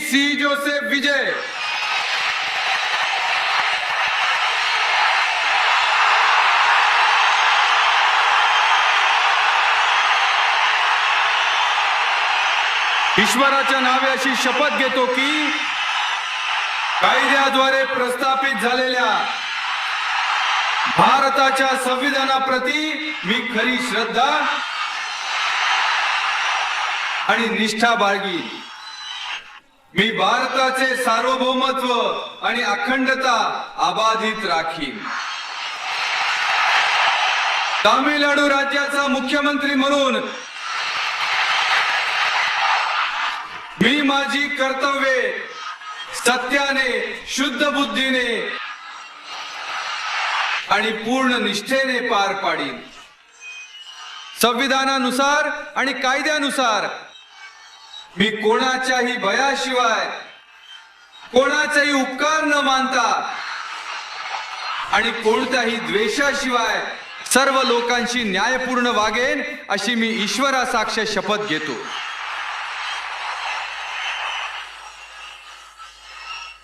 C Joseph विजय, ईश्वराच्या नावे अशी शपथ घेतो की कायद्याद्वारे प्रस्थापित झालेल्या भारताच्या संविधानाप्रती मी खरी श्रद्धा आणि निष्ठा बाळगीन. मी भारताचे सार्वभौमत्व आणि अखंडता अबाधित राखीन. तामिळनाडू राज्याचा मुख्यमंत्री म्हणून मी माझी कर्तव्ये सत्याने, शुद्ध बुद्धीने आणि पूर्ण निष्ठेने पार पाडीन. संविधानानुसार आणि कायद्यानुसार मी कोणाच्याही भयाशिवाय, कोणाचाही उपकार न मानता आणि कोणत्याही द्वेषाशिवाय सर्व लोकांशी न्यायपूर्ण वागेन अशी मी ईश्वरासाक्ष शपथ घेतो.